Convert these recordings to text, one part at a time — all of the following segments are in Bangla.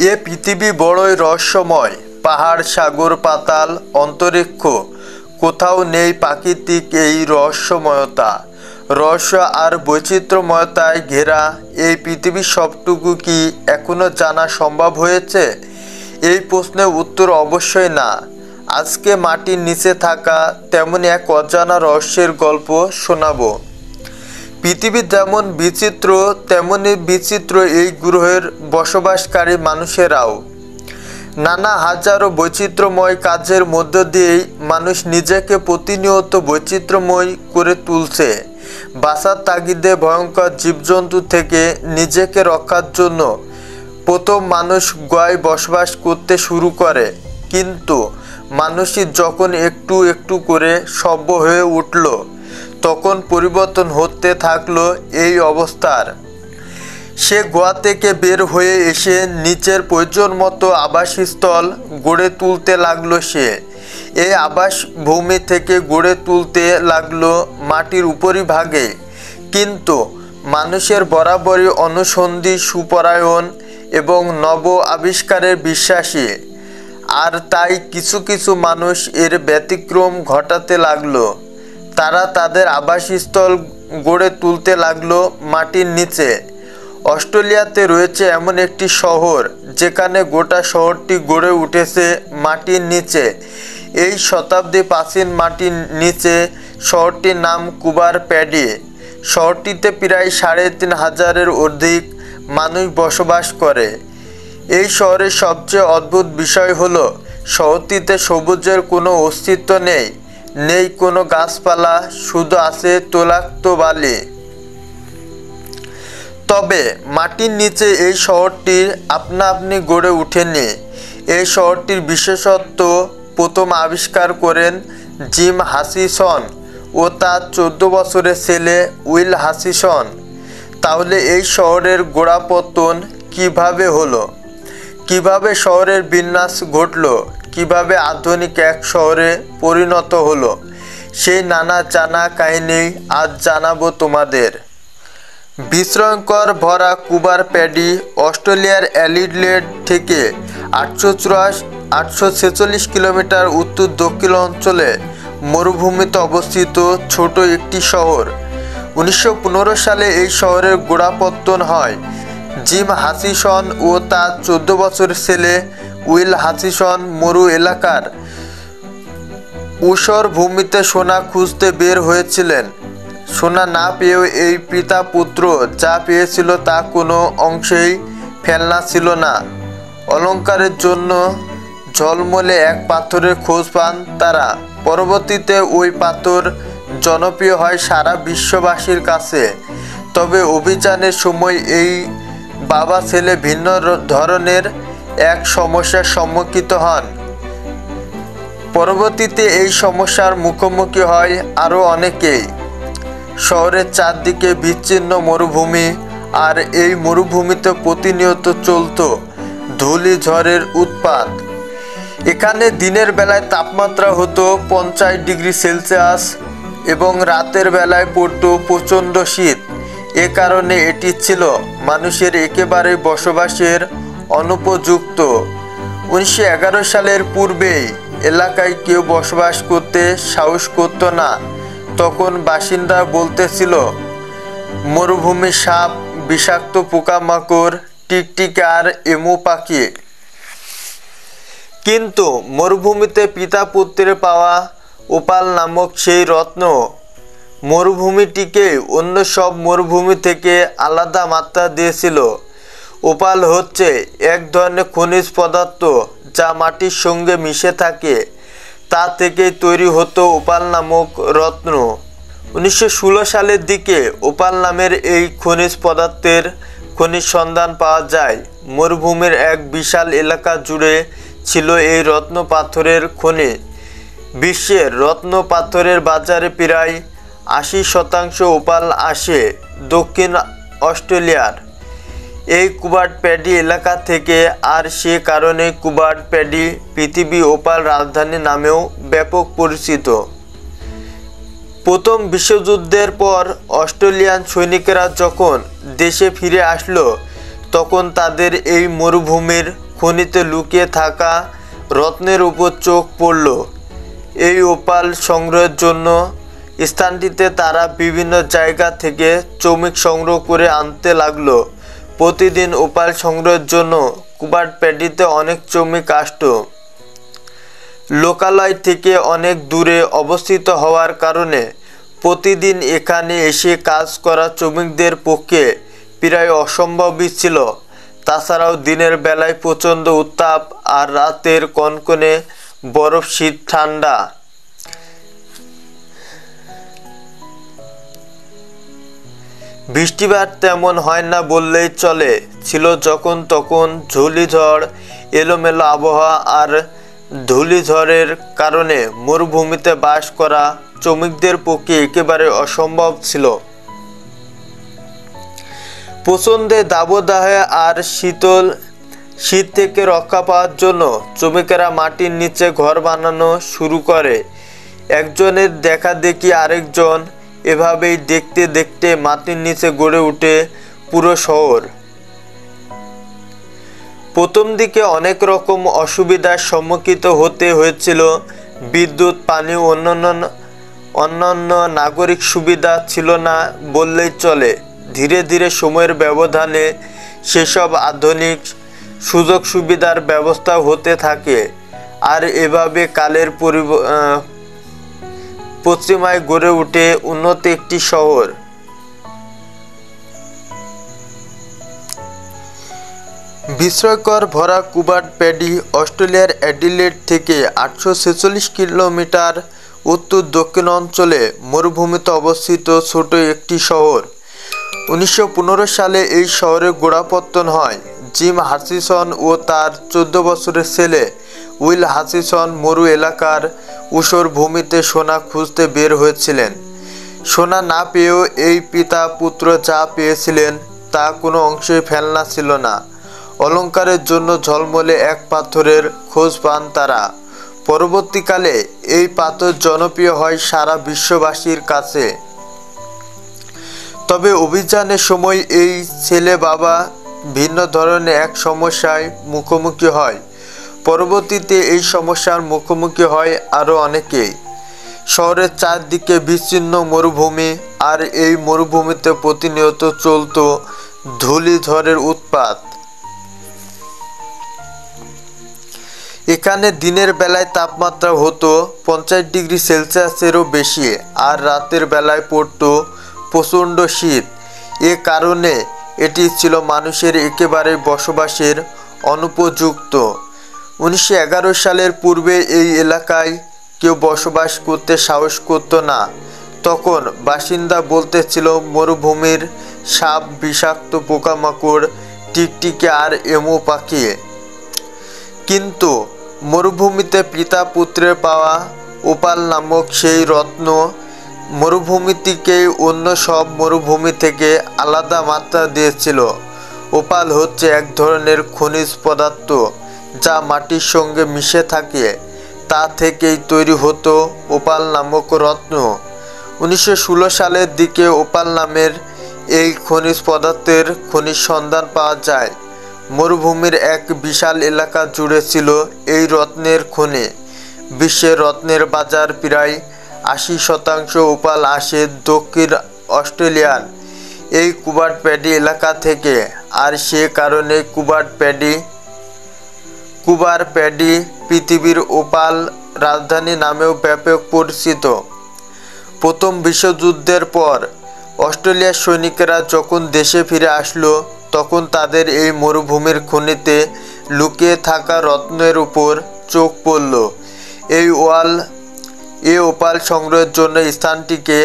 এ পৃথিবী বড়ই রহস্যময়। পাহাড়, সাগর, পাতাল, অন্তরিক্ষ, কোথাও নেই প্রাকৃতিক এই রহস্যময়তা। রহস্য আর বৈচিত্র্যময়তায় ঘেরা এই পৃথিবীর সবটুকু কি এখনো জানা সম্ভব হয়েছে? এই প্রশ্নের উত্তর অবশ্যই না। আজকে মাটির নিচে থাকা তেমন এক অজানা রহস্যের গল্প শোনাবো। পৃথিবী যেমন বিচিত্র, তেমনই বিচিত্র এই গ্রহের বসবাসকারী মানুষেরাও। নানা হাজারো বৈচিত্র্যময় কাজের মধ্য দিয়েই মানুষ নিজেকে প্রতিনিয়ত বৈচিত্র্যময় করে তুলছে। বাঁচার তাগিদে ভয়ঙ্কর জীবজন্তু থেকে নিজেকে রক্ষার জন্য প্রথম মানুষ গুহায় বসবাস করতে শুরু করে। কিন্তু মানুষই যখন একটু একটু করে সভ্য হয়ে উঠল, তখন পরিবর্তন হতে থাকলো এই অবস্থার। সে গুহা থেকে বের হয়ে এসে নিচের প্রয়োজন মতো আবাসস্থল গড়ে তুলতে লাগলো। সে এই আবাস ভূমি থেকে গড়ে তুলতে লাগলো মাটির উপরিভাগে। কিন্তু মানুষের বরাবরই অনুসন্ধি, সুপরায়ণ এবং নব আবিষ্কারের বিশ্বাসী। আর তাই কিছু কিছু মানুষ এর ব্যতিক্রম ঘটাতে লাগলো। তারা তাদের আবাসস্থল গড়ে তুলতে লাগলো মাটির নিচে। অস্ট্রেলিয়াতে রয়েছে এমন একটি শহর যেখানে গোটা শহরটি গড়ে উঠেছে মাটির নিচে। এই শতাব্দী প্রাচীন মাটির নিচে শহরটির নাম কুবার প্যাডি। শহরটিতে প্রায় ৩,৫০০-এর অধিক মানুষ বসবাস করে। এই শহরের সবচেয়ে অদ্ভুত বিষয় হলো শহরটিতে সবুজের কোনো অস্তিত্ব নেই। নেই কোনো গাছপালা, শুধু আছে তৈলাক্ত বালি। তবে মাটির নিচে এই শহরটি আপনা আপনি গড়ে ওঠেনি। এই শহরটির বিশেষত্ব প্রথম আবিষ্কার করেন জিম হাচিসন ও তার ১৪ বছরের ছেলে উইল হাচিসন। তাহলে এই শহরের গোড়াপত্তন কিভাবে হলো? কিভাবে শহরের বিন্যাস ঘটলো? কিভাবে আধুনিক এক শহরে পরিণত হলো? সেই নানা জানা কাহিনী আজ জানাবো তোমাদের। বিস্ময়কর ভরা কুবার প্যাডি অস্ট্রেলিয়ার অ্যাডিলেড থেকে ৮৪৬ কিলোমিটার উত্তর দক্ষিণ অঞ্চলে মরুভূমিতে অবস্থিত ছোট একটি শহর। ১৯১৫ সালে এই শহরের গোড়াপত্তন হয়। জিম হাচিসন ও তার ১৪ বছরের ছেলে উইল হাচিসন মরু এলাকার ঊষর ভূমিতে সোনা খুঁজতে বের হয়েছিলেন। সোনা না পেয়েও এই পিতা পুত্র যা পেয়েছিল তা কোনো অংশেই ফেলনা ছিল না। অলঙ্কারের জন্য ঝলমলে এক পাথরের খোঁজ পান তারা। পরবর্তীতে ওই পাথর জনপ্রিয় হয় সারা বিশ্ববাসীর কাছে। তবে অভিযানের সময় এই বাবা ছেলে ভিন্ন ধরনের এক সমস্যার সম্মুখীন হন। পরবর্তীতে এই সমস্যার মুখোমুখি হয় আরও অনেকেই। শহরের চারদিকে বিচ্ছিন্ন মরুভূমি, আর এই মরুভূমিতে প্রতিনিয়ত চলত ধূলিঝড়ের উৎপাত। এখানে দিনের বেলায় তাপমাত্রা হতো ৫০ ডিগ্রি সেলসিয়াস এবং রাতের বেলায় পড়তো প্রচণ্ড শীত। এ কারণে এটি ছিল মানুষের একেবারে বসবাসের অনুপযুক্ত। ১৯১১ সালের পূর্বেই এলাকায় কেউ বসবাস করতে সাহস করত না। তখন বাসিন্দা বলতেছিল মরুভূমি সাপ, বিষাক্ত পোকামাকড়, টিকটিকি আর এমু পাখি। কিন্তু মরুভূমিতে পিতা পুত্রের পাওয়া ওপাল নামক সেই রত্ন মরুভূমিটিকে অন্য সব মরুভূমি থেকে আলাদা মাত্রা দিয়েছিল। ওপাল হচ্ছে এক ধরনের খনিজ পদার্থ যা মাটির সঙ্গে মিশে থাকে। তা থেকেই তৈরি হতো ওপাল নামক রত্ন। ১৯১৬ সালের দিকে ওপাল নামের এই খনিজ পদার্থের খনিজ সন্ধান পাওয়া যায়। মরুভূমির এক বিশাল এলাকা জুড়ে ছিল এই রত্ন পাথরের খনি। বিশ্বের রত্ন পাথরের বাজারে প্রায় ৮০% ওপাল আসে দক্ষিণ অস্ট্রেলিয়ার এই কুবার প্যাডি এলাকা থেকে। আর সে কারণে কুবার প্যাডি পৃথিবী ওপাল রাজধানী নামেও ব্যাপক পরিচিত। প্রথম বিশ্বযুদ্ধের পর অস্ট্রেলিয়ান সৈনিকেরা যখন দেশে ফিরে আসলো, তখন তাদের এই মরুভূমির খনিতে লুকিয়ে থাকা রত্নের উপর চোখ পড়ল। এই ওপাল সংগ্রহের জন্য স্থানটিতে তারা বিভিন্ন জায়গা থেকে শ্রমিক সংগ্রহ করে আনতে লাগলো। প্রতিদিন ওপাল সংগ্রহের জন্য কুবাট প্যাডিতে অনেক শ্রমিক আসত। লোকালয় থেকে অনেক দূরে অবস্থিত হওয়ার কারণে প্রতিদিন এখানে এসে কাজ করা শ্রমিকদের পক্ষে প্রায় অসম্ভবই ছিল। তাছাড়াও দিনের বেলায় প্রচণ্ড উত্তাপ আর রাতের কনকনে বরফ, শীত, ঠান্ডা। বৃষ্টিপাত তেমন হয় না বললেই চলে। ছিল যখন তখন ঝুলিঝড়, এলোমেলো আবহাওয়া আর ধূলিঝড়ের কারণে মরুভূমিতে বাস করা শ্রমিকদের পক্ষে একেবারে অসম্ভব ছিল। প্রচণ্ড দাবদাহে আর শীত থেকে রক্ষা পাওয়ার জন্য শ্রমিকেরা মাটির নিচে ঘর বানানো শুরু করে। একজনের দেখা দেখি আরেকজন, এভাবেই দেখতে দেখতে মাটির নিচে গড়ে ওঠে পুরো শহর। প্রথম দিকে অনেক রকম অসুবিধার সম্মুখীন হতে হয়েছিল। বিদ্যুৎ, পানি ও অন্যান্য নাগরিক সুবিধা ছিল না বললেই চলে। ধীরে ধীরে সময়ের ব্যবধানে সেসব আধুনিক সুযোগ সুবিধার ব্যবস্থা হতে থাকে। আর এভাবে কালের পশ্চিমায় গড়ে ওঠে উন্নত একটি শহর। বিস্ময়কর ভরা কুবাট প্যাডি অস্ট্রেলিয়ার অ্যাডিলেড থেকে 846 কিলোমিটার উত্তর দক্ষিণ অঞ্চলে মরুভূমিতে অবস্থিত ছোট একটি শহর। 1915 সালে এই শহরের গোড়াপত্তন হয়। জিম হাচিসন ও তার 14 বছরের ছেলে উইল হাচিসন মরু এলাকার ঊষর ভূমিতে সোনা খুঁজতে বের হয়েছিলেন। সোনা না পেয়েও এই পিতা পুত্র যা পেয়েছিলেন তা কোনো অংশই ফেলনা ছিল না। অলঙ্কারের জন্য ঝলমলে এক পাথরের খোঁজ পান তারা। পরবর্তীকালে এই পাথর জনপ্রিয় হয় সারা বিশ্ববাসীর কাছে। তবে অভিযানের সময় এই ছেলে বাবা ভিন্ন ধরনের এক সমস্যায় মুখোমুখি হয়। পরবর্তীতে এই সমস্যার মুখোমুখি হয় আরও অনেকেই। শহরের চারদিকে বিচ্ছিন্ন মরুভূমি, আর এই মরুভূমিতে প্রতিনিয়ত চলত ধূলিঝড়ের উৎপাত। এখানে দিনের বেলায় তাপমাত্রা হতো 50 ডিগ্রি সেলসিয়াসেরও বেশি, আর রাতের বেলায় পড়তো প্রচণ্ড শীত। এ কারণে এটি ছিল মানুষের একেবারে বসবাসের অনুপযুক্ত। 1911 সালের পূর্বে এই এলাকায় কেউ বসবাস করতে সাহস করত না। তখন বাসিন্দা বলতে ছিল মরুভূমির সাপ, বিষাক্ত পোকামাকড়, টিকটিকি আর এমু পাখি। কিন্তু মরুভূমিতে পিতা পুত্রের পাওয়া ওপাল নামক সেই রত্ন মরুভূমিটিকে অন্য সব মরুভূমি থেকে আলাদা মাত্রা দিয়েছিল। ওপাল হচ্ছে এক ধরনের খনিজ পদার্থ যা মাটির সঙ্গে মিশে থাকে। তা থেকেই তৈরি হতো ওপাল নামক রত্ন। 1916 সালের দিকে ওপাল নামের এই খনিজ পদার্থের খনিজ সন্ধান পাওয়া যায়। মরুভূমির এক বিশাল এলাকা জুড়ে ছিল এই রত্নের খনি। বিশ্বের রত্নের বাজার প্রায় 80% ওপাল আসে দক্ষিণ অস্ট্রেলিয়ার এই কুবাট প্যাডি এলাকা থেকে। আর সে কারণে কুবার প্যাডি পৃথিবীর ওপাল রাজধানী নামেও ব্যাপক পরিচিত। প্রথম বিশ্বযুদ্ধের পর অস্ট্রেলিয়ার সৈনিকেরা যখন দেশে ফিরে আসলো, তখন তাদের এই মরুভূমির খনিতে লুকিয়ে থাকা রত্নের উপর চোখ পড়ল। এই ওপাল সংগ্রহের জন্য স্থানটিকে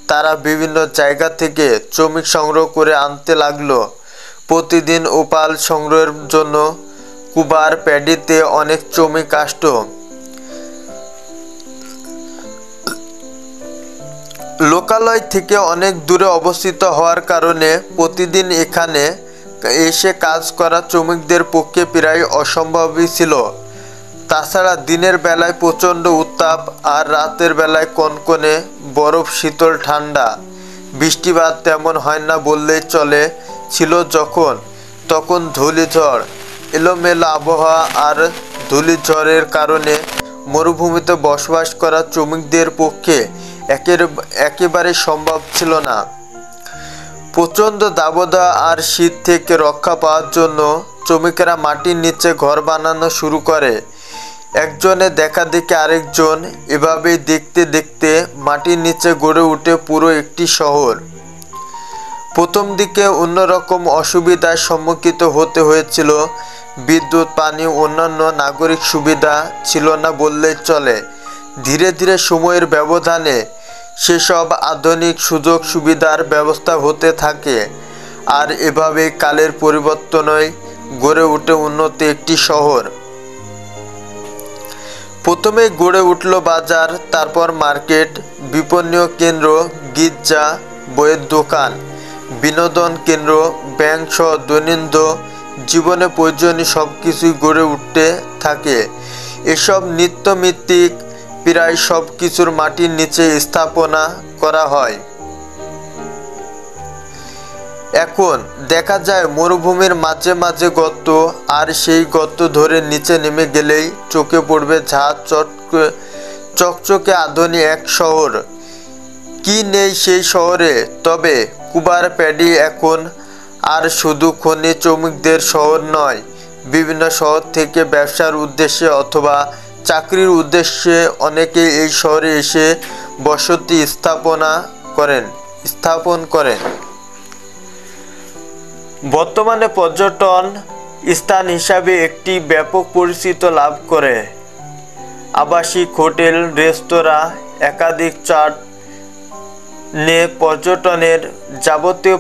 তারা বিভিন্ন জায়গা থেকে শ্রমিক সংগ্রহ করে আনতে লাগলো। প্রতিদিন ওপাল সংগ্রহের জন্য কুবার প্যাডিতে অনেক শ্রমিক আসত। লোকালয় থেকে অনেক দূরে অবস্থিত হওয়ার কারণে প্রতিদিন এখানে এসে কাজ করা শ্রমিকদের পক্ষে প্রায় অসম্ভবই ছিল। তাছাড়া দিনের বেলায় প্রচণ্ড উত্তাপ আর রাতের বেলায় কনকনে বরফ, শীতল, ঠান্ডা। বৃষ্টিপাত তেমন হয় না বললেই চলে। ছিল যখন তখন ধূলিঝড়, এলোমেলো আবহাওয়া আর ধূলিঝড়ের কারণে মরুভূমিতে বসবাস করা শ্রমিকদের পক্ষে একেবারে সম্ভব ছিল না। প্রচণ্ড দাবদাহ আর শীত থেকে রক্ষা পাওয়ার জন্য শ্রমিকেরা মাটির নিচে ঘর বানানো শুরু করে। একজনের দেখা দেখে আরেকজন, এভাবেই দেখতে দেখতে মাটির নিচে গড়ে ওঠে পুরো একটি শহর। প্রথম দিকে অন্যরকম অসুবিধার সম্মুখীন হতে হয়েছিল। বিদ্যুৎ, পানি, অন্যান্য নাগরিক সুবিধা ছিল না বললেই চলে। ধীরে ধীরে সময়ের ব্যবধানে সেসব আধুনিক সুযোগ সুবিধার ব্যবস্থা হতে থাকে, আর এভাবে কালের পরিবর্তনে গড়ে ওঠে উন্নত একটি শহর। প্রথমে গড়ে উঠল বাজার, তারপর মার্কেট, বিপণী কেন্দ্র, গির্জা, বইয়ের দোকান, বিনোদন কেন্দ্র, ব্যাংক সহ দৈনন্দিন জীবনে প্রয়োজনীয় সব কিছুই গড়ে উঠতে থাকে। এসব নিত্যমিত্তিক প্রায় সব কিছুর মাটির নিচে স্থাপনা করা হয়। এখন দেখা যায় মরুভূমির মাঝে মাঝে গর্ত, আর সেই গর্ত ধরে নিচে নেমে গেলেই চোখে পড়বে চকচকে আধুনিক এক শহর। কি নেই সেই শহরে? তবে কুবার প্যাডি এখন আর শুধু খনি শ্রমিকদের শহর নয়। বিভিন্ন শহর থেকে ব্যবসার উদ্দেশ্যে অথবা চাকরির উদ্দেশ্যে অনেকে এই শহরে এসে বসতি স্থাপন করেন। বর্তমানে পর্যটন স্থান হিসাবে একটি ব্যাপক পরিচিতি লাভ করে। আবাসিক হোটেল, রেস্তোরাঁ, একাধিক চাট নে পর্যটনের যাবতীয়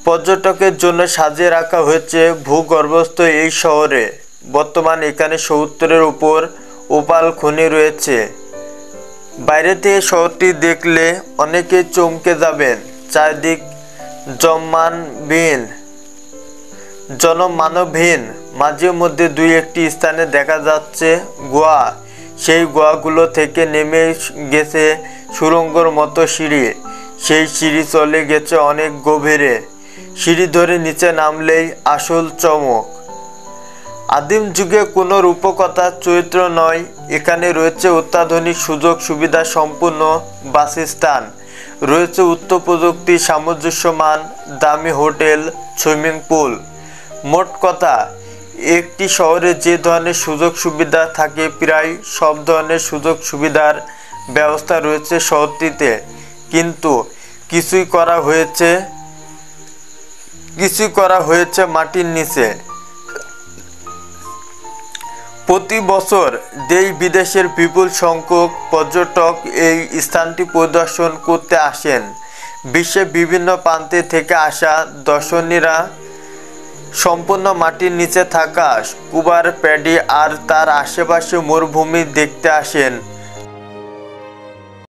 পর্যটকের জন্য সাজিয়ে রাখা হয়েছে ভূগর্ভস্থ এই শহরে। বর্তমানে এখানে 70-এর উপর ওপাল খনি রয়েছে। বাইরে থেকে শহরটি দেখলে অনেকেই চমকে যাবেন। চারদিক জনমানবহীন, মাঝে মধ্যে দুই একটি স্থানে দেখা যাচ্ছে গুহা। সেই গুহাগুলো থেকে নেমে গেছে সুড়ঙ্গের মতো সিঁড়ি। সেই সিঁড়ি চলে গেছে অনেক গভীরে। সিঁড়ি ধরে নিচে নামলেই আসল চমক। আদিম যুগে কোনো রূপকথার চরিত্র নয়, এখানে রয়েছে অত্যাধুনিক সুযোগ সুবিধা সম্পূর্ণ বাসস্থান, রয়েছে উচ্চ প্রযুক্তি, সামঞ্জস্যমান দামি হোটেল, সুইমিং পুল। মোট কথা, একটি শহরে যে ধরনের সুযোগ সুবিধা থাকে প্রায় সব ধরনের সুযোগ সুবিধার ব্যবস্থা রয়েছে শহরটিতে। কিন্তু কিছুই করা হয়েছে মাটির নিচে। প্রতি বছর দেশ বিদেশের বিপুল সংখ্যক পর্যটক এই স্থানটি পরিদর্শন করতে আসেন। বিশ্বের বিভিন্ন প্রান্তে থেকে আসা দর্শনীরা সম্পূর্ণ মাটির নিচে থাকা কুবার প্যাডি আর তার আশেপাশে মরুভূমি দেখতে আসেন।